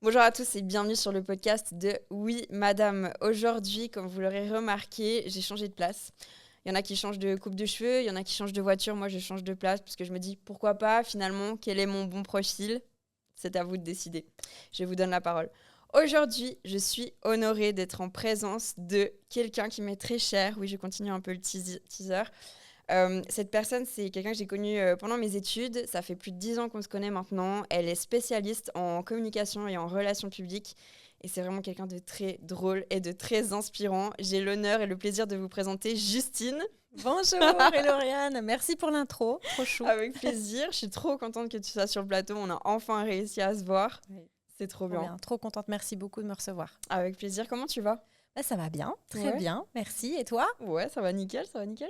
Bonjour à tous et bienvenue sur le podcast de Oui Madame. Aujourd'hui, comme vous l'aurez remarqué, j'ai changé de place. Il y en a qui changent de coupe de cheveux, il y en a qui changent de voiture. Moi, je change de place parce que je me dis pourquoi pas finalement, quel est mon bon profil? C'est à vous de décider. Je vous donne la parole. Aujourd'hui, je suis honorée d'être en présence de quelqu'un qui m'est très cher. Oui, je continue un peu le teaser. Cette personne, c'est quelqu'un que j'ai connu pendant mes études. Ça fait plus de 10 ans qu'on se connaît maintenant. Elle est spécialiste en communication et en relations publiques. Et c'est vraiment quelqu'un de très drôle et de très inspirant. J'ai l'honneur et le plaisir de vous présenter Justine. Bonjour Eloriane, merci pour l'intro, trop chou. Avec plaisir. Je suis trop contente que tu sois sur le plateau. On a enfin réussi à se voir. Oui, C'est trop trop bien. bien, trop contente, merci beaucoup de me recevoir. Avec plaisir. Comment tu vas? Ça va bien, très Ouais. bien, merci. Et toi? Ouais, ça va nickel, ça va nickel.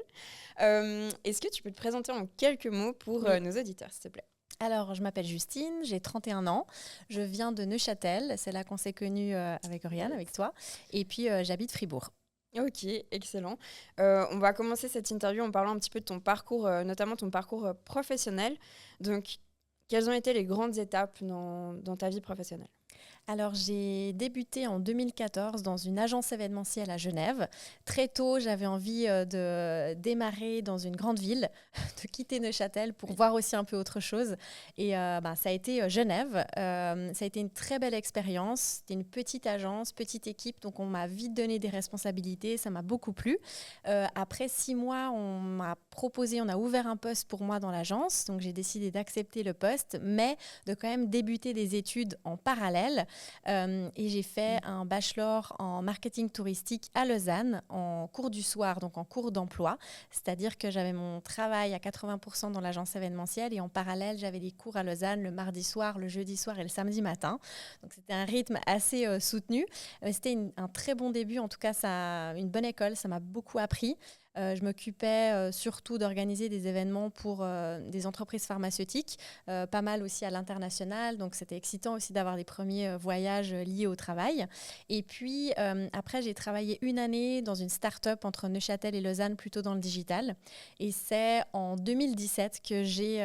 Est-ce que tu peux te présenter en quelques mots pour Oui. nos auditeurs, s'il te plaît? Alors, je m'appelle Justine, j'ai 31 ans, je viens de Neuchâtel, c'est là qu'on s'est connus avec Oriane, avec toi, et puis j'habite Fribourg. Ok, excellent. On va commencer cette interview en parlant un petit peu de ton parcours, notamment ton parcours professionnel. Donc, quelles ont été les grandes étapes dans ta vie professionnelle? Alors, j'ai débuté en 2014 dans une agence événementielle à Genève. Très tôt, j'avais envie de démarrer dans une grande ville, de quitter Neuchâtel pour voir aussi un peu autre chose. Et ça a été Genève. Ça a été une très belle expérience. C'était une petite agence, petite équipe, donc on m'a vite donné des responsabilités. Ça m'a beaucoup plu. Après 6 mois, on a ouvert un poste pour moi dans l'agence. Donc, j'ai décidé d'accepter le poste, mais de quand même débuter des études en parallèle. Et j'ai fait un bachelor en marketing touristique à Lausanne en cours du soir, donc en cours d'emploi. C'est-à-dire que j'avais mon travail à 80% dans l'agence événementielle et en parallèle, j'avais des cours à Lausanne le mardi soir, le jeudi soir et le samedi matin. Donc c'était un rythme assez soutenu. C'était un très bon début, en tout cas une bonne école, ça m'a beaucoup appris. Je m'occupais surtout d'organiser des événements pour des entreprises pharmaceutiques, pas mal aussi à l'international. Donc, c'était excitant aussi d'avoir des premiers voyages liés au travail. Et puis, après, j'ai travaillé une année dans une start-up entre Neuchâtel et Lausanne, plutôt dans le digital. Et c'est en 2017 que j'ai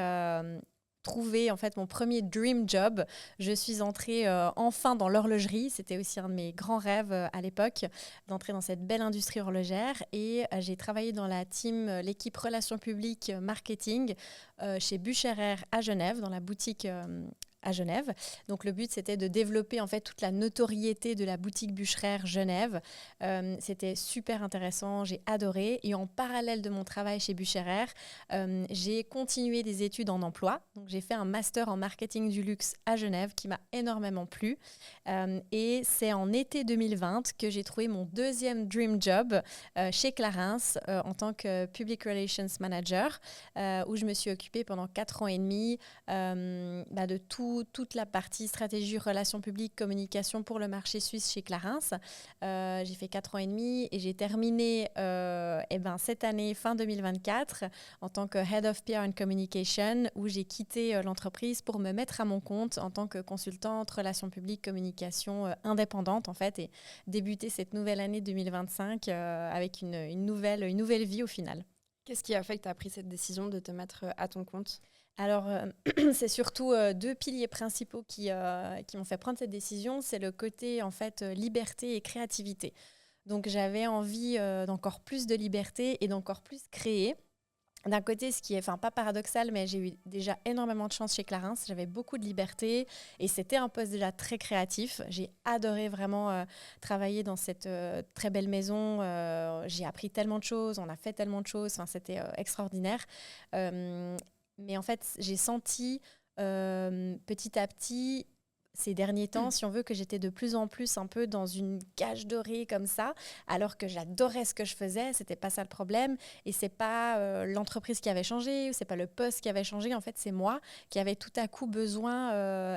trouvé en fait mon premier dream job. Je suis entrée enfin dans l'horlogerie. C'était aussi un de mes grands rêves à l'époque, d'entrer dans cette belle industrie horlogère. Et j'ai travaillé dans la team, l'équipe relations publiques marketing chez Bucherer à Genève, dans la boutique à Genève. Donc le but, c'était de développer en fait toute la notoriété de la boutique Bucherer Genève. C'était super intéressant, j'ai adoré. Et en parallèle de mon travail chez Bucherer, j'ai continué des études en emploi. Donc j'ai fait un master en marketing du luxe à Genève qui m'a énormément plu. Et c'est en été 2020 que j'ai trouvé mon deuxième dream job chez Clarins en tant que Public Relations Manager, où je me suis occupée pendant 4 ans et demi de toute la partie stratégie, relations publiques, communication pour le marché suisse chez Clarins. J'ai fait 4 ans et demi et j'ai terminé cette année, fin 2024, en tant que Head of PR and Communication, où j'ai quitté l'entreprise pour me mettre à mon compte en tant que consultante, relations publiques, communication indépendante en fait, et débuter cette nouvelle année 2025 avec une nouvelle vie au final. Qu'est-ce qui a fait que tu as pris cette décision de te mettre à ton compte? Alors, c'est surtout deux piliers principaux qui m'ont fait prendre cette décision. C'est le côté, en fait, liberté et créativité. Donc, j'avais envie d'encore plus de liberté et d'encore plus créer. D'un côté, ce qui est, enfin, pas paradoxal, mais j'ai eu déjà énormément de chance chez Clarins. J'avais beaucoup de liberté et c'était un poste déjà très créatif. J'ai adoré vraiment travailler dans cette très belle maison. J'ai appris tellement de choses, on a fait tellement de choses. Enfin, c'était extraordinaire. Euh, mais en fait, j'ai senti petit à petit ces derniers temps, si on veut, que j'étais de plus en plus un peu dans une cage dorée comme ça, alors que j'adorais ce que je faisais, c'était pas ça le problème. Et c'est pas l'entreprise qui avait changé, c'est pas le poste qui avait changé. En fait, c'est moi qui avais tout à coup besoin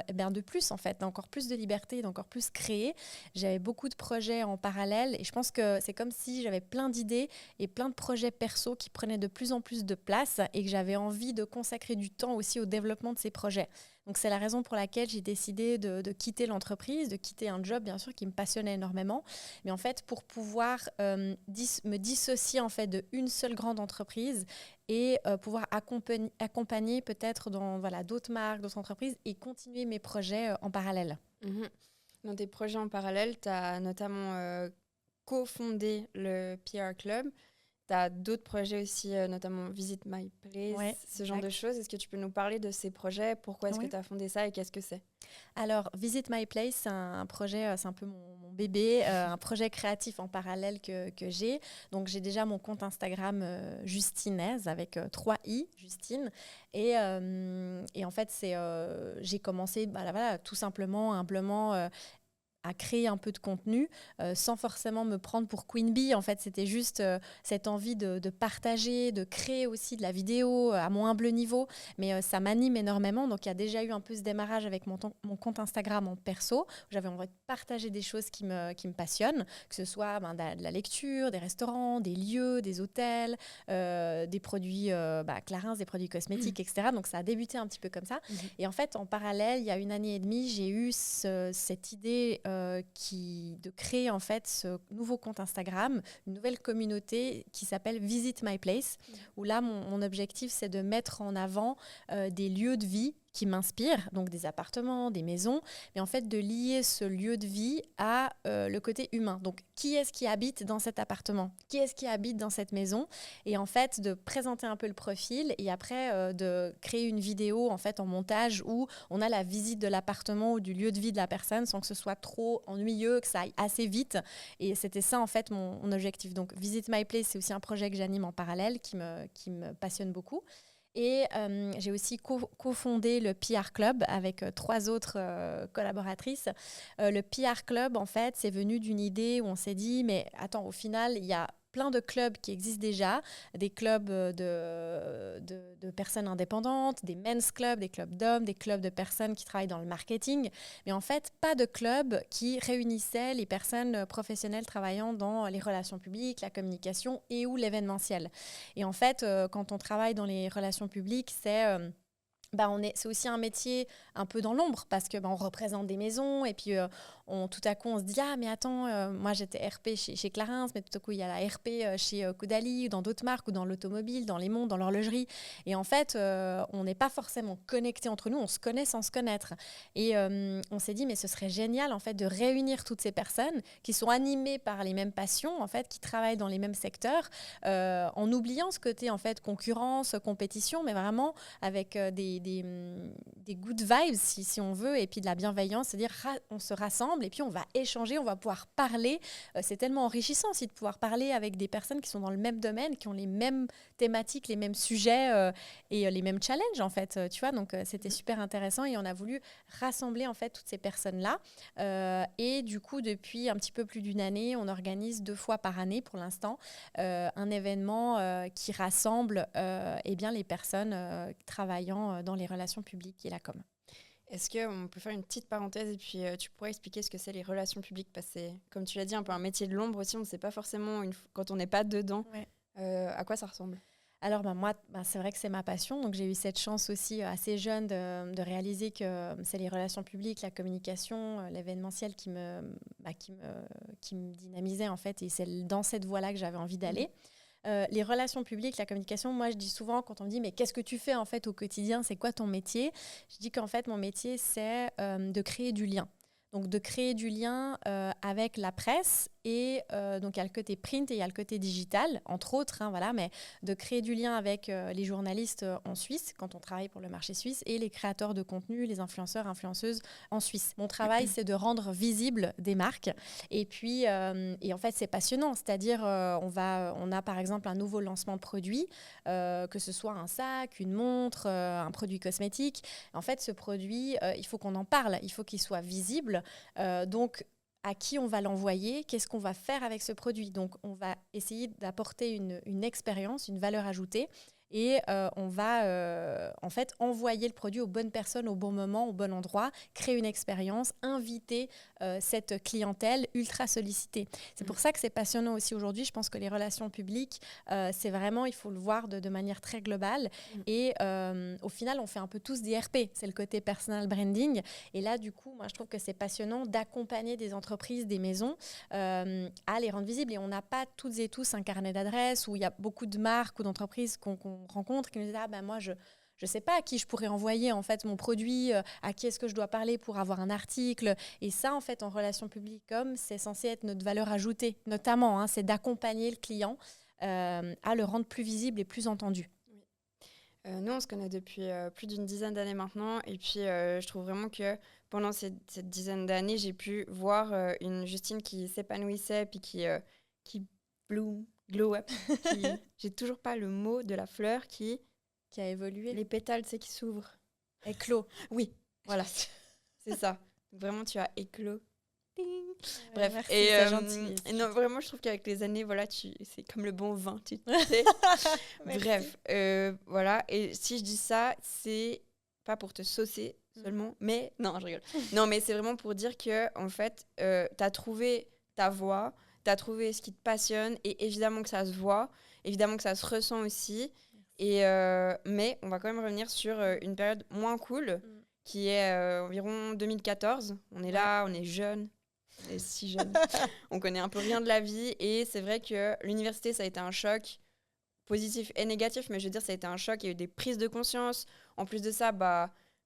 de plus, en fait, d'encore plus de liberté, d'encore plus créer. J'avais beaucoup de projets en parallèle et je pense que c'est comme si j'avais plein d'idées et plein de projets perso qui prenaient de plus en plus de place et que j'avais envie de consacrer du temps aussi au développement de ces projets. Donc, c'est la raison pour laquelle j'ai décidé de quitter l'entreprise, de quitter un job, bien sûr, qui me passionnait énormément. Mais en fait, pour pouvoir me dissocier en fait, d'une seule grande entreprise et pouvoir accompagner peut-être dans d'autres marques, d'autres entreprises et continuer mes projets en parallèle. Mhm. Dans tes projets en parallèle, tu as notamment cofondé le PR Club. Tu as d'autres projets aussi, notamment Visit My Place, Ouais, ce genre de exact. choses. Est-ce que tu peux nous parler de ces projets? Pourquoi est-ce que Oui. tu as fondé ça et qu'est-ce que c'est? Alors, Visit My Place, c'est un projet, c'est un peu mon bébé, un projet créatif en parallèle que j'ai. Donc, j'ai déjà mon compte Instagram Justinaise avec 3 i, Justine. Et en fait, j'ai commencé voilà, tout simplement, humblement, à créer un peu de contenu sans forcément me prendre pour Queen Bee. En fait, c'était juste cette envie de partager, de créer aussi de la vidéo à mon humble niveau. Mais ça m'anime énormément. Donc, il y a déjà eu un peu ce démarrage avec mon compte Instagram en perso. Où j'avais envie de partager des choses qui me passionnent, que ce soit de la lecture, des restaurants, des lieux, des hôtels, des produits Clarins, des produits cosmétiques, etc. Donc, ça a débuté un petit peu comme ça. Et en fait, en parallèle, il y a 1 an et demi, j'ai eu cette idée de créer en fait ce nouveau compte Instagram, une nouvelle communauté qui s'appelle Visit My Place, où là, mon objectif, c'est de mettre en avant des lieux de vie qui m'inspirent, donc des appartements, des maisons, mais en fait de lier ce lieu de vie à le côté humain. Donc, qui est-ce qui habite dans cet appartement? Qui est-ce qui habite dans cette maison? Et en fait, de présenter un peu le profil et après de créer une vidéo en fait en montage où on a la visite de l'appartement ou du lieu de vie de la personne sans que ce soit trop ennuyeux, que ça aille assez vite. Et c'était ça en fait mon objectif. Donc, Visit My Place, c'est aussi un projet que j'anime en parallèle qui me passionne beaucoup. Et j'ai aussi cofondé le PR Club avec 3 autres collaboratrices. Le PR Club, en fait, c'est venu d'une idée où on s'est dit, mais attends, au final, il y a plein de clubs qui existent déjà, des clubs de personnes indépendantes, des men's clubs, des clubs d'hommes, des clubs de personnes qui travaillent dans le marketing, mais en fait, pas de club qui réunissait les personnes professionnelles travaillant dans les relations publiques, la communication et ou l'événementiel. Et en fait, quand on travaille dans les relations publiques, c'est aussi un métier un peu dans l'ombre parce que on représente des maisons et puis tout à coup on se dit ah mais attends moi j'étais RP chez Clarins mais tout à coup il y a la RP chez Caudalie ou dans d'autres marques ou dans l'automobile, dans les montres, dans l'horlogerie et en fait on n'est pas forcément connectés entre nous, on se connaît sans se connaître et on s'est dit mais ce serait génial en fait de réunir toutes ces personnes qui sont animées par les mêmes passions en fait, qui travaillent dans les mêmes secteurs en oubliant ce côté en fait concurrence, compétition mais vraiment avec des good vibes, si on veut, et puis de la bienveillance, c'est-à-dire on se rassemble et puis on va échanger, on va pouvoir parler. C'est tellement enrichissant aussi de pouvoir parler avec des personnes qui sont dans le même domaine, qui ont les mêmes thématiques, les mêmes sujets et les mêmes challenges, en fait, tu vois. Donc, c'était super intéressant et on a voulu rassembler, en fait, toutes ces personnes-là. Et du coup, depuis un petit peu plus d'1 année, on organise 2 fois par année, pour l'instant, un événement qui rassemble bien les personnes travaillant dans les relations publiques et la com. Est-ce qu'on peut faire une petite parenthèse et puis tu pourrais expliquer ce que c'est les relations publiques parce que c'est, comme tu l'as dit, un peu un métier de l'ombre aussi, on ne sait pas forcément quand on n'est pas dedans à quoi ça ressemble. Alors moi, c'est vrai que c'est ma passion, donc j'ai eu cette chance aussi assez jeune de réaliser que c'est les relations publiques, la communication, l'événementiel qui me dynamisait en fait et c'est dans cette voie-là que j'avais envie d'aller. Les relations publiques, la communication, moi je dis souvent quand on me dit mais qu'est-ce que tu fais en fait au quotidien, c'est quoi ton métier? Je dis qu'en fait mon métier c'est de créer du lien. Donc de créer du lien avec la presse et donc il y a le côté print et il y a le côté digital, entre autres, voilà, mais de créer du lien avec les journalistes en Suisse, quand on travaille pour le marché suisse, et les créateurs de contenu, les influenceurs, influenceuses en Suisse. Mon travail, c'est de rendre visibles des marques. Et puis, et en fait, c'est passionnant. C'est-à-dire, on a par exemple un nouveau lancement de produit, que ce soit un sac, une montre, un produit cosmétique. En fait, ce produit, il faut qu'on en parle, il faut qu'il soit visible. Donc, à qui on va l'envoyer, qu'est-ce qu'on va faire avec ce produit. Donc, on va essayer d'apporter une expérience, une valeur ajoutée et on va en fait envoyer le produit aux bonnes personnes au bon moment, au bon endroit, créer une expérience, inviter cette clientèle ultra sollicitée. C'est pour ça que c'est passionnant aussi aujourd'hui. Je pense que les relations publiques, c'est vraiment, il faut le voir de manière très globale. Et au final, on fait un peu tous des RP. C'est le côté personal branding. Et là, du coup, moi, je trouve que c'est passionnant d'accompagner des entreprises, des maisons à les rendre visibles. Et on n'a pas toutes et tous un carnet d'adresses où il y a beaucoup de marques ou d'entreprises qu'on rencontre qui nous disent « Ah ben moi, je je ne sais pas à qui je pourrais envoyer en fait mon produit, à qui est-ce que je dois parler pour avoir un article. Et ça, en fait, en relations publiques, c'est censé être notre valeur ajoutée, notamment, c'est d'accompagner le client à le rendre plus visible et plus entendu. Nous, on se connaît depuis plus d'une dizaine d'années maintenant. Et puis, je trouve vraiment que pendant cette dizaine d'années, j'ai pu voir une Justine qui s'épanouissait, puis qui bloom, glow up. J'ai toujours pas le mot de la fleur qui a évolué. Les pétales, c'est qui s'ouvrent. Éclos. Oui, voilà. C'est ça. Vraiment, tu as éclos. Ding. Bref, merci, et gentil. non, vraiment, je trouve qu'avec les années, voilà, c'est comme le bon vin, tu sais. Bref, voilà. Et si je dis ça, c'est pas pour te saucer seulement, mais non, je rigole. Non, mais c'est vraiment pour dire que en fait, t'as trouvé ta voie, t'as trouvé ce qui te passionne, et évidemment que ça se voit, évidemment que ça se ressent aussi. Et mais on va quand même revenir sur une période moins cool, qui est environ 2014. On est là, on est jeunes. On est si jeune. On connaît un peu rien de la vie. Et c'est vrai que l'université, ça a été un choc positif et négatif. Mais je veux dire, ça a été un choc. Il y a eu des prises de conscience. En plus de ça,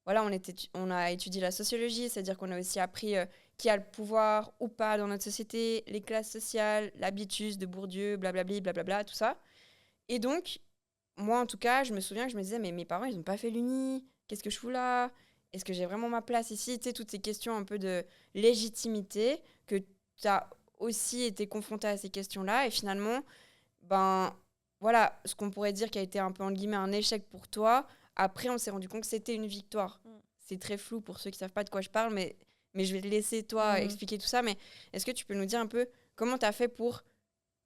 voilà, on a étudié la sociologie. C'est-à-dire qu'on a aussi appris qui a le pouvoir ou pas dans notre société, les classes sociales, l'habitus de Bourdieu, blablabli, blablabla, tout ça. Et donc, moi, en tout cas, je me souviens que je me disais, mais mes parents, ils n'ont pas fait l'uni. Qu'est-ce que je fous là ? Est-ce que j'ai vraiment ma place ici ? Tu sais, toutes ces questions un peu de légitimité, que tu as aussi été confronté à ces questions-là. Et finalement, voilà, ce qu'on pourrait dire qui a été un peu, entre guillemets, un échec pour toi. Après, on s'est rendu compte que c'était une victoire. C'est très flou pour ceux qui ne savent pas de quoi je parle, mais je vais te laisser, toi, expliquer tout ça. Mais est-ce que tu peux nous dire un peu comment tu as fait pour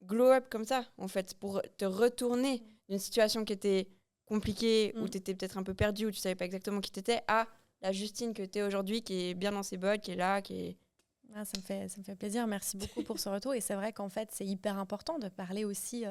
glow up comme ça, en fait, pour te retourner d'une situation qui était compliquée, où tu étais peut-être un peu perdue, où tu savais pas exactement qui t'étais, à la Justine que tu es aujourd'hui, qui est bien dans ses bottes, qui est là, qui est... Ça me fait plaisir. Merci beaucoup pour ce retour. Et c'est vrai qu'en fait, c'est hyper important de parler aussi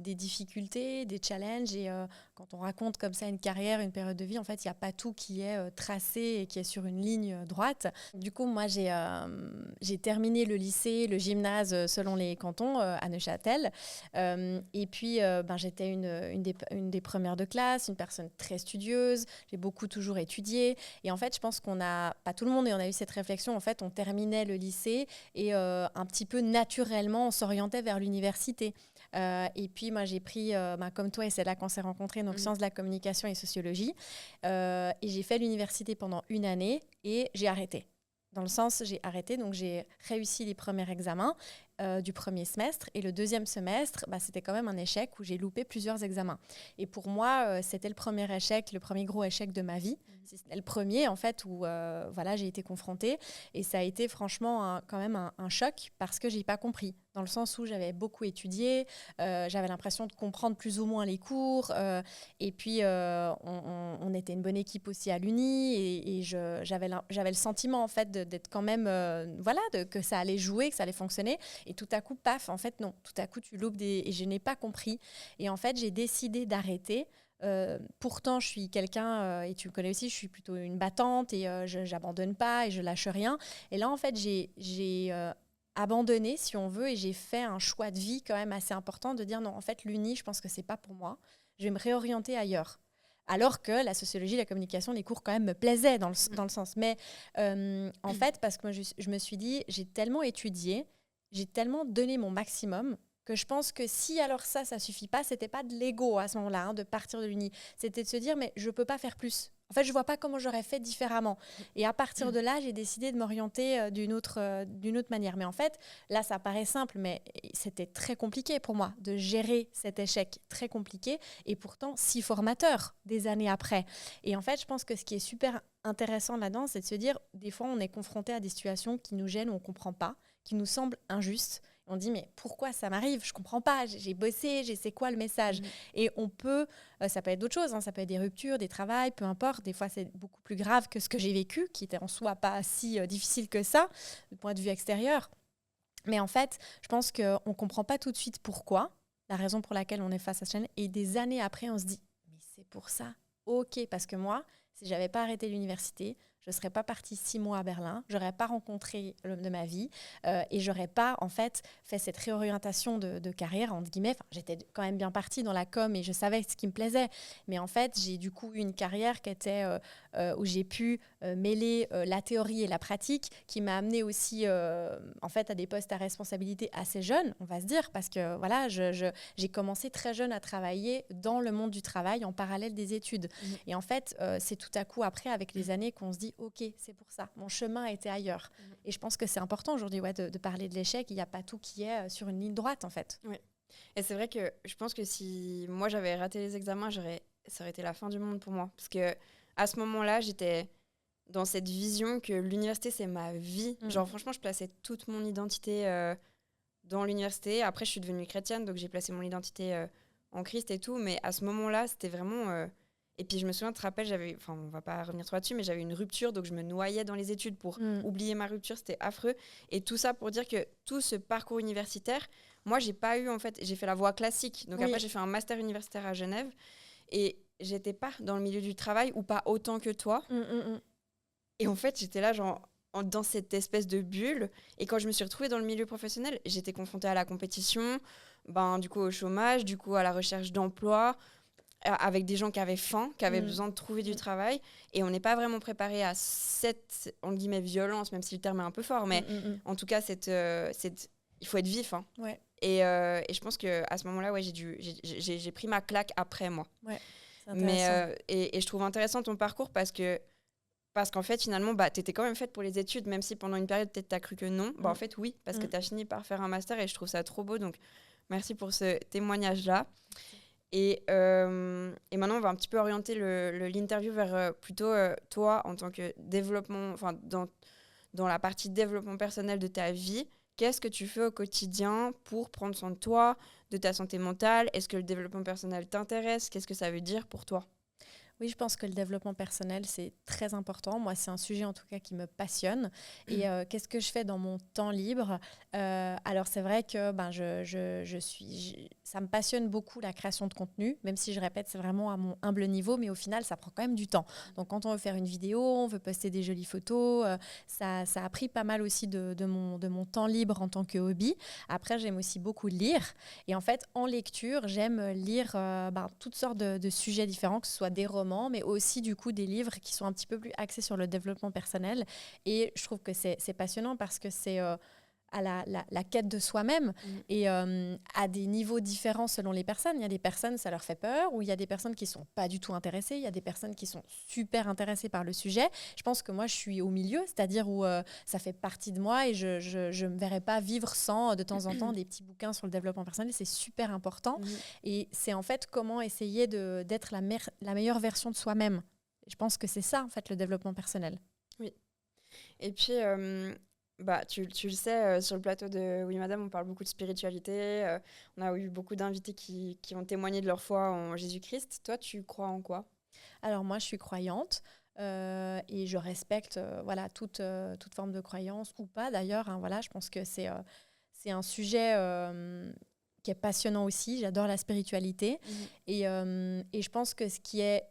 des difficultés, des challenges. Et quand on raconte comme ça une carrière, une période de vie, en fait, il n'y a pas tout qui est tracé et qui est sur une ligne droite. Du coup, moi, j'ai terminé le lycée, le gymnase selon les cantons à Neuchâtel. Et puis, j'étais une des premières de classe, une personne très studieuse. J'ai beaucoup toujours étudié. Et en fait, je pense qu'on a, pas tout le monde, et on a eu cette réflexion. En fait, on terminait le lycée et un petit peu naturellement on s'orientait vers l'université et puis moi j'ai pris comme toi, et c'est là qu'on s'est rencontrés, donc sciences de la communication et sociologie, et j'ai fait l'université pendant une année et j'ai arrêté. Dans le sens, j'ai arrêté, donc j'ai réussi les premiers examens du premier semestre. Et le deuxième semestre, c'était quand même un échec où j'ai loupé plusieurs examens. Et pour moi, c'était le premier échec, le premier gros échec de ma vie. C'était le premier, en fait, où j'ai été confrontée. Et ça a été franchement quand même un choc parce que je n'ai pas compris. Dans le sens où j'avais beaucoup étudié, j'avais l'impression de comprendre plus ou moins les cours. Et puis, on était une bonne équipe aussi à l'Uni. Et j'avais le sentiment, en fait, d'être quand même... que ça allait jouer, que ça allait fonctionner. Et tout à coup, paf, en fait, non. Tout à coup, tu loupes et je n'ai pas compris. Et en fait, j'ai décidé d'arrêter. Pourtant, je suis quelqu'un, et tu me connais aussi, je suis plutôt une battante et je n'abandonne pas et je lâche rien. Et là, en fait, j'ai abandonné, si on veut, et j'ai fait un choix de vie quand même assez important de dire non, en fait, l'Uni, je pense que c'est pas pour moi. Je vais me réorienter ailleurs. Alors que la sociologie, la communication, les cours quand même me plaisaient dans le sens. Mais en fait, parce que moi, je me suis dit, j'ai tellement étudié, j'ai tellement donné mon maximum que je pense que si alors ça suffit pas, c'était pas de l'ego à ce moment-là, de partir de l'Uni. C'était de se dire, mais je peux pas faire plus. En fait, je vois pas comment j'aurais fait différemment. Et à partir de là, j'ai décidé de m'orienter d'une autre manière. Mais en fait, là, ça paraît simple, mais c'était très compliqué pour moi de gérer cet échec très compliqué et pourtant si formateur des années après. Et en fait, je pense que ce qui est super intéressant là-dedans, c'est de se dire, des fois, on est confronté à des situations qui nous gênent ou on comprend pas, qui nous semblent injustes. On dit, mais pourquoi ça m'arrive ? Je ne comprends pas, j'ai bossé, c'est quoi le message ? Et on peut, ça peut être d'autres choses, ça peut être des ruptures, des travails, peu importe. Des fois, c'est beaucoup plus grave que ce que j'ai vécu, qui était en soi pas si difficile que ça, du point de vue extérieur. Mais en fait, je pense qu'on ne comprend pas tout de suite pourquoi, la raison pour laquelle on est face à ce challenge. Et des années après, on se dit, mais c'est pour ça. Ok, parce que moi, si je n'avais pas arrêté l'université, je ne serais pas partie 6 mois à Berlin, je n'aurais pas rencontré l'homme de ma vie et je n'aurais pas en fait fait cette réorientation de carrière, entre guillemets. Enfin, j'étais quand même bien partie dans la com et je savais ce qui me plaisait. Mais en fait, j'ai du coup eu une carrière qui était, où j'ai pu mêler la théorie et la pratique, qui m'a amenée aussi en fait, à des postes à responsabilité assez jeunes, on va se dire, parce que voilà, j'ai commencé très jeune à travailler dans le monde du travail en parallèle des études. Et en fait, c'est tout à coup après, avec les années, qu'on se dit « Ok, c'est pour ça, mon chemin était ailleurs ». Et je pense que c'est important aujourd'hui de parler de l'échec. Il n'y a pas tout qui est sur une ligne droite, en fait. Oui. Et c'est vrai que je pense que si moi, j'avais raté les examens, ça aurait été la fin du monde pour moi. Parce que à ce moment-là, j'étais dans cette vision que l'université, c'est ma vie. Genre, franchement, je plaçais toute mon identité dans l'université. Après, je suis devenue chrétienne, donc j'ai placé mon identité en Christ et tout. Mais à ce moment-là, c'était vraiment... Et puis, je me souviens, tu te rappelles, enfin, on va pas revenir trop là-dessus, mais j'avais une rupture, donc je me noyais dans les études pour oublier ma rupture. C'était affreux. Et tout ça pour dire que tout ce parcours universitaire, moi, j'ai pas eu, en fait... J'ai fait la voie classique. Donc après, j'ai fait un master universitaire à Genève. Et j'étais pas dans le milieu du travail, ou pas autant que toi. Et en fait, j'étais là, genre, dans cette espèce de bulle. Et quand je me suis retrouvée dans le milieu professionnel, j'étais confrontée à la compétition, du coup au chômage, du coup à la recherche d'emploi, avec des gens qui avaient faim, qui avaient besoin de trouver du travail. Et on n'est pas vraiment préparé à cette, entre guillemets, violence, même si le terme est un peu fort. Mais en tout cas, il faut être vif. Hein. Ouais. Et je pense qu'à ce moment-là, ouais, j'ai pris ma claque après moi. Ouais, mais et je trouve intéressant ton parcours parce qu'en fait, finalement, tu étais quand même faite pour les études, même si pendant une période, peut-être, tu as cru que non. En fait, oui, parce que tu as fini par faire un master et je trouve ça trop beau. Donc, merci pour ce témoignage-là. Et maintenant, on va un petit peu orienter l'interview vers plutôt toi, en tant que développement, enfin, dans la partie développement personnel de ta vie. Qu'est-ce que tu fais au quotidien pour prendre soin de toi, de ta santé mentale? Est-ce que le développement personnel t'intéresse? Qu'est-ce que ça veut dire pour toi? Oui, je pense que le développement personnel, c'est très important. Moi, c'est un sujet en tout cas qui me passionne. Et qu'est-ce que je fais dans mon temps libre? Alors, c'est vrai que ça me passionne beaucoup la création de contenu, même si je répète, c'est vraiment à mon humble niveau, mais au final, ça prend quand même du temps. Donc, quand on veut faire une vidéo, on veut poster des jolies photos, ça a pris pas mal aussi de mon temps libre en tant que hobby. Après, j'aime aussi beaucoup lire. Et en fait, en lecture, j'aime lire toutes sortes de sujets différents, que ce soit des romans, mais aussi du coup des livres qui sont un petit peu plus axés sur le développement personnel. Et je trouve que c'est passionnant parce que c'est à la quête de soi-même et à des niveaux différents selon les personnes. Il y a des personnes, ça leur fait peur, ou il y a des personnes qui ne sont pas du tout intéressées, il y a des personnes qui sont super intéressées par le sujet. Je pense que moi, je suis au milieu, c'est-à-dire où ça fait partie de moi et je ne me verrais pas vivre sans, de temps en temps, des petits bouquins sur le développement personnel. C'est super important. Et c'est en fait comment essayer d'être la meilleure version de soi-même. Je pense que c'est ça, en fait, le développement personnel. Oui. Et puis... tu le sais, sur le plateau de Oui Madame, on parle beaucoup de spiritualité. On a eu beaucoup d'invités qui ont témoigné de leur foi en Jésus-Christ. Toi, tu crois en quoi? Alors moi, je suis croyante et je respecte toute forme de croyance ou pas d'ailleurs. Hein, voilà, je pense que c'est un sujet qui est passionnant aussi. J'adore la spiritualité et je pense que ce qui est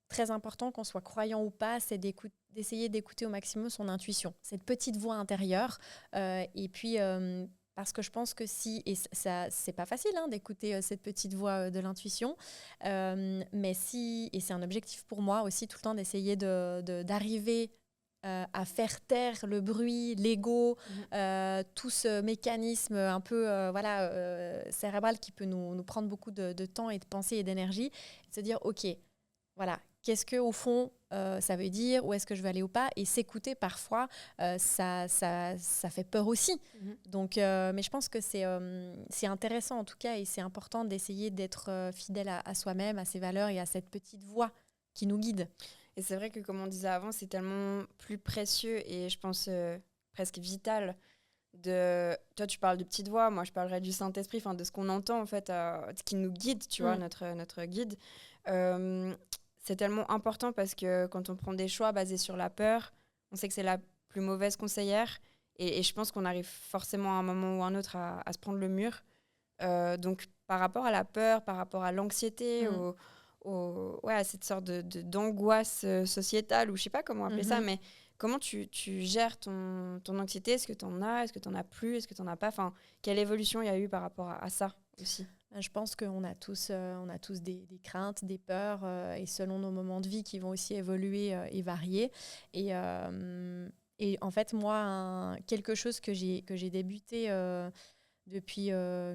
très important, qu'on soit croyant ou pas, c'est d'essayer d'écouter au maximum son intuition, cette petite voix intérieure. Et puis, parce que je pense que et ça, c'est pas facile d'écouter cette petite voix de l'intuition, mais et c'est un objectif pour moi aussi tout le temps d'essayer d'arriver à faire taire le bruit, l'ego, tout ce mécanisme un peu cérébral qui peut nous prendre beaucoup de temps et de pensée et d'énergie, et de se dire, ok, voilà, qu'est-ce que au fond ça veut dire, où est-ce que je veux aller ou pas, et s'écouter parfois, ça fait peur aussi. Donc, mais je pense que c'est intéressant en tout cas, et c'est important d'essayer d'être fidèle à soi-même, à ses valeurs et à cette petite voix qui nous guide. Et c'est vrai que, comme on disait avant, c'est tellement plus précieux et je pense presque vital. Toi, tu parles de petite voix, moi je parlerais du Saint-Esprit, de ce qu'on entend en fait, ce qui nous guide, tu vois, notre guide. C'est tellement important parce que quand on prend des choix basés sur la peur, on sait que c'est la plus mauvaise conseillère et je pense qu'on arrive forcément à un moment ou à un autre à se prendre le mur. Donc par rapport à la peur, par rapport à l'anxiété, à cette sorte d'angoisse sociétale, ou je sais pas comment appeler ça, mais Comment tu gères ton anxiété? Est-ce que tu en as? Est-ce que tu en as plus? Est-ce que tu en as pas? Enfin, quelle évolution il y a eu par rapport à ça aussi? Je pense qu'on a tous des craintes, des peurs, et selon nos moments de vie qui vont aussi évoluer et varier. Et en fait, moi, quelque chose que j'ai débuté depuis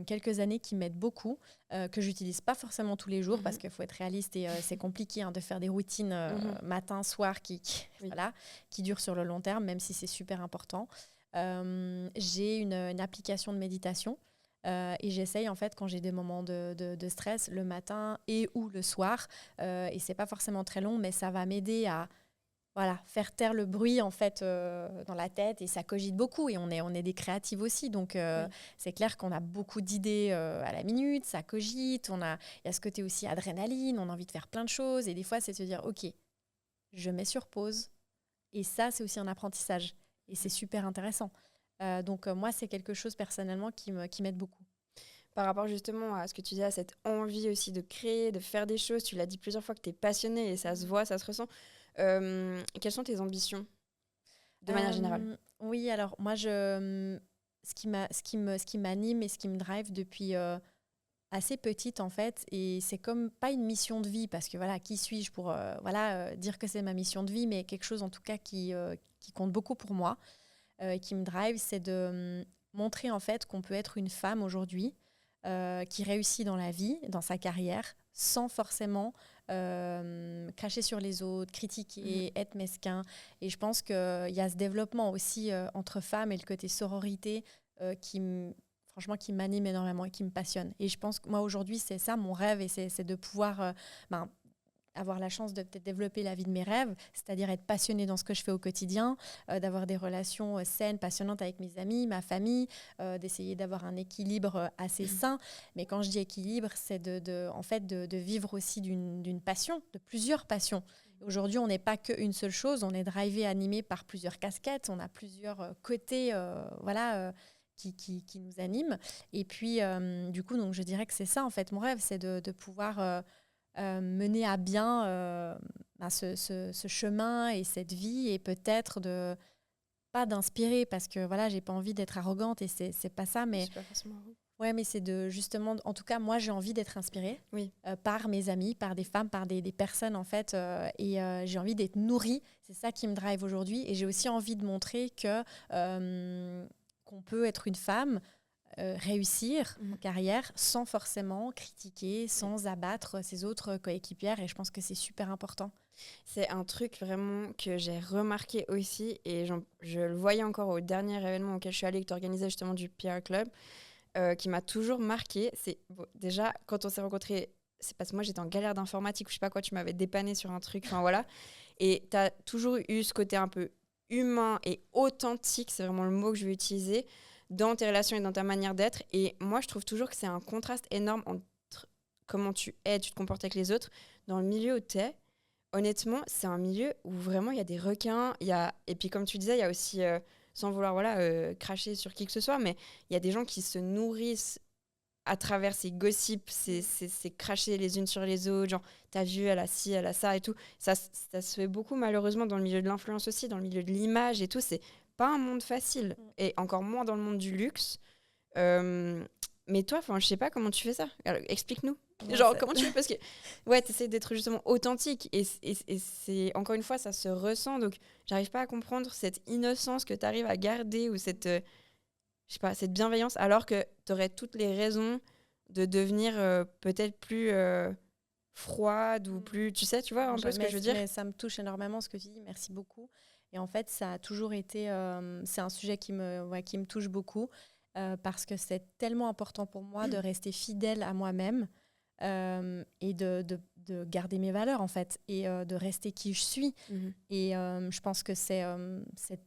quelques années qui m'aide beaucoup, que j'utilise pas forcément tous les jours parce qu'il faut être réaliste et c'est compliqué de faire des routines matin, soir Oui. voilà, qui durent sur le long terme, même si c'est super important. J'ai une application de méditation et j'essaye en fait quand j'ai des moments de stress le matin et ou le soir, et c'est pas forcément très long, mais ça va m'aider à faire taire le bruit en fait dans la tête, et ça cogite beaucoup et on est des créatives aussi, donc c'est clair qu'on a beaucoup d'idées à la minute, ça cogite, il y a ce côté aussi adrénaline, on a envie de faire plein de choses, et des fois c'est de se dire ok, je mets sur pause, et ça c'est aussi un apprentissage et c'est super intéressant. Donc moi c'est quelque chose personnellement qui m'aide beaucoup. Par rapport justement à ce que tu disais, à cette envie aussi de créer, de faire des choses, tu l'as dit plusieurs fois que tu es passionnée et ça se voit, ça se ressent. Quelles sont tes ambitions de manière générale? Oui, alors moi, ce qui m'anime et ce qui me drive depuis assez petite en fait, et c'est comme pas une mission de vie parce que voilà, qui suis-je pour dire que c'est ma mission de vie, mais quelque chose en tout cas qui compte beaucoup pour moi, qui me drive, c'est de montrer en fait qu'on peut être une femme aujourd'hui qui réussit dans la vie, dans sa carrière, sans forcément cracher sur les autres, critiquer, être mesquin. Et je pense qu'il y a ce développement aussi entre femmes et le côté sororité franchement, qui m'anime énormément et qui me passionne. Et je pense que moi, aujourd'hui, c'est ça mon rêve, et c'est de pouvoir avoir la chance de peut-être développer la vie de mes rêves, c'est-à-dire être passionnée dans ce que je fais au quotidien, d'avoir des relations saines, passionnantes avec mes amis, ma famille, d'essayer d'avoir un équilibre assez sain. Mais quand je dis équilibre, c'est en fait de vivre aussi d'une passion, de plusieurs passions. Aujourd'hui, on n'est pas qu'une seule chose, on est drivé, animé par plusieurs casquettes, on a plusieurs côtés qui nous animent. Et puis, du coup, donc, je dirais que c'est ça, en fait, mon rêve, c'est de pouvoir mener à bien ce chemin et cette vie, et peut-être pas d'inspirer, parce que voilà, j'ai pas envie d'être arrogante et c'est pas ça, mais C'est pas forcément vous. ouais, mais c'est de justement, en tout cas moi j'ai envie d'être inspirée Oui. par mes amis, par des femmes, par des personnes en fait, et j'ai envie d'être nourrie, c'est ça qui me drive aujourd'hui, et j'ai aussi envie de montrer que qu'on peut être une femme, réussir en carrière sans forcément critiquer, sans abattre ses autres coéquipières, et je pense que c'est super important. C'est un truc vraiment que j'ai remarqué aussi, et je le voyais encore au dernier événement auquel je suis allée, que tu organisais justement du PR Club, qui m'a toujours marqué. C'est déjà, quand on s'est rencontrés, c'est parce que moi j'étais en galère d'informatique ou je sais pas quoi, tu m'avais dépanné sur un truc, enfin voilà. Et tu as toujours eu ce côté un peu humain et authentique, c'est vraiment le mot que je vais utiliser, dans tes relations et dans ta manière d'être. Et moi, je trouve toujours que c'est un contraste énorme entre comment tu es, tu te comportes avec les autres, dans le milieu où tu es. Honnêtement, c'est un milieu où vraiment il y a des requins. Et puis, comme tu disais, il y a aussi, sans vouloir cracher sur qui que ce soit, mais il y a des gens qui se nourrissent à travers ces gossips, ces cracher les unes sur les autres, genre t'as vu, elle a ci, elle a ça et tout. Ça se fait beaucoup malheureusement dans le milieu de l'influence aussi, dans le milieu de l'image et tout. C'est pas un monde facile, et encore moins dans le monde du luxe. Mais toi, je sais pas comment tu fais ça. Alors, explique-nous. Ouais, Genre, comment tu fais? Parce que, ouais, t'essaies d'être justement authentique. Et c'est, encore une fois, ça se ressent. Donc, j'arrive pas à comprendre cette innocence que t'arrives à garder, ou cette, je sais pas, cette bienveillance, alors que t'aurais toutes les raisons de devenir peut-être plus froide ou plus... Tu sais, tu vois un peu ce que je veux dire? Mais ça me touche énormément ce que tu dis, merci beaucoup. Et en fait, ça a toujours été... c'est un sujet qui me touche beaucoup, parce que c'est tellement important pour moi de rester fidèle à moi-même, et de garder mes valeurs, en fait, et de rester qui je suis. Et je pense que c'est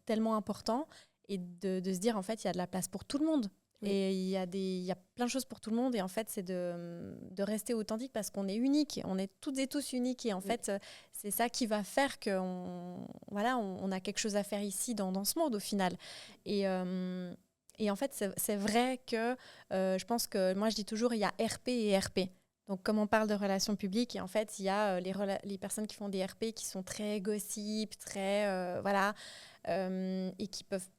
tellement important, et de se dire, en fait, il y a de la place pour tout le monde. Oui. Et il y a plein de choses pour tout le monde, et en fait, c'est de rester authentique, parce qu'on est unique, on est toutes et tous uniques, et en fait, c'est ça qui va faire qu'on on a quelque chose à faire ici dans ce monde, au final. Et en fait, c'est vrai que je pense que, moi je dis toujours, il y a RP et RP. Donc, comme on parle de relations publiques, et en fait, il y a les personnes qui font des RP qui sont très gossip, très, et qui peuvent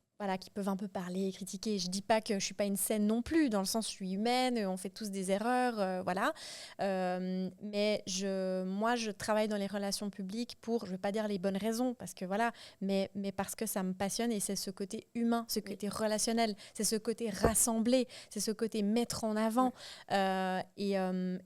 un peu parler, critiquer. Je dis pas que je suis pas une saine non plus, dans le sens où je suis humaine, on fait tous des erreurs, voilà. Mais moi, je travaille dans les relations publiques pour, je veux pas dire les bonnes raisons, parce que voilà, mais parce que ça me passionne et c'est ce côté humain, ce côté relationnel, c'est ce côté rassembler, c'est ce côté mettre en avant. Et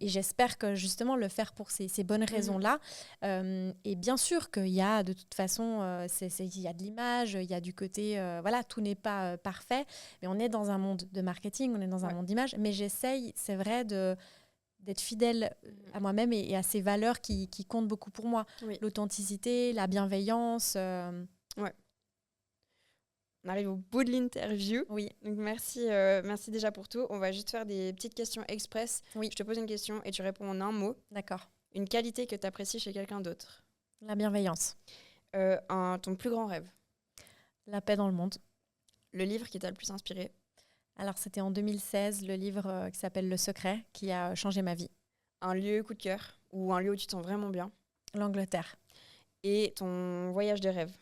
j'espère que justement le faire pour ces bonnes raisons-là. Et bien sûr qu'il y a de toute façon, il y a de l'image, il y a du côté, voilà, tout n'est pas parfait, mais on est dans un monde de marketing, on est dans un monde d'image, mais j'essaye, c'est vrai, d'être fidèle à moi-même et à ces valeurs qui comptent beaucoup pour moi. L'authenticité, la bienveillance. Ouais. On arrive au bout de l'interview. Oui. Donc merci déjà pour tout. On va juste faire des petites questions express. Oui. Je te pose une question et tu réponds en un mot. D'accord. Une qualité que tu apprécies chez quelqu'un d'autre. La bienveillance. Ton plus grand rêve. La paix dans le monde. Le livre qui t'a le plus inspiré. Alors, c'était en 2016, le livre qui s'appelle Le Secret, qui a changé ma vie. Un lieu coup de cœur ou un lieu où tu te sens vraiment bien. L'Angleterre. Et ton voyage de rêve.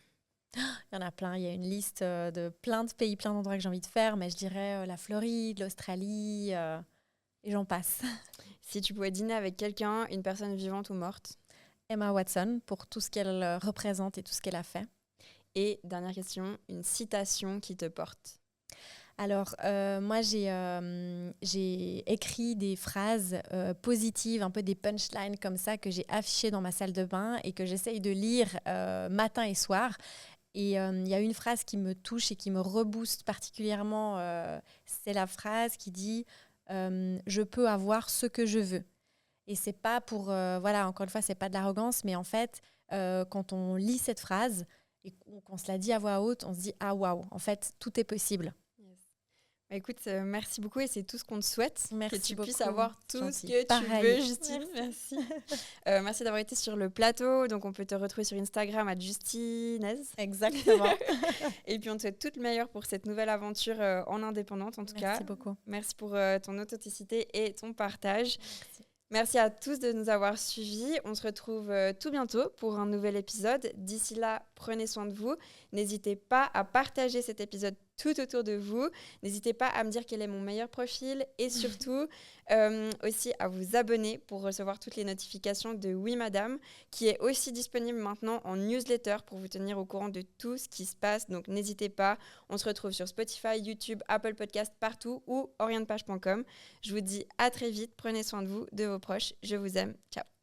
Il y en a plein. Il y a une liste de plein de pays, plein d'endroits que j'ai envie de faire, mais je dirais la Floride, l'Australie, et j'en passe. Si tu pouvais dîner avec quelqu'un, une personne vivante ou morte. Emma Watson, pour tout ce qu'elle représente et tout ce qu'elle a fait. Et dernière question, une citation qui te porte. Alors, moi, j'ai écrit des phrases positives, un peu des punchlines comme ça, que j'ai affichées dans ma salle de bain et que j'essaye de lire matin et soir. Et il y a une phrase qui me touche et qui me rebooste particulièrement. C'est la phrase qui dit « Je peux avoir ce que je veux ». Et c'est pas pour... voilà, encore une fois, c'est pas de l'arrogance, mais en fait, quand on lit cette phrase et qu'on se la dit à voix haute, on se dit « Ah, waouh, en fait, tout est possible ». Bah écoute, merci beaucoup et c'est tout ce qu'on te souhaite. Merci que tu beaucoup. puisses avoir tout Gentil. ce que Pareil. tu veux, Justine. Merci. Merci d'avoir été sur le plateau. Donc, on peut te retrouver sur Instagram à Justinez. Exactement. Et puis, on te souhaite tout le meilleur pour cette nouvelle aventure en indépendante, en tout cas. Merci beaucoup. Merci pour ton authenticité et ton partage. Merci. Merci à tous de nous avoir suivis. On se retrouve tout bientôt pour un nouvel épisode. D'ici là, prenez soin de vous. N'hésitez pas à partager cet épisode tout autour de vous. N'hésitez pas à me dire quel est mon meilleur profil et surtout aussi à vous abonner pour recevoir toutes les notifications de Oui Madame, qui est aussi disponible maintenant en newsletter pour vous tenir au courant de tout ce qui se passe. Donc n'hésitez pas. On se retrouve sur Spotify, YouTube, Apple Podcast, partout ou orientepage.com. Je vous dis à très vite. Prenez soin de vous, de vos proches. Je vous aime. Ciao.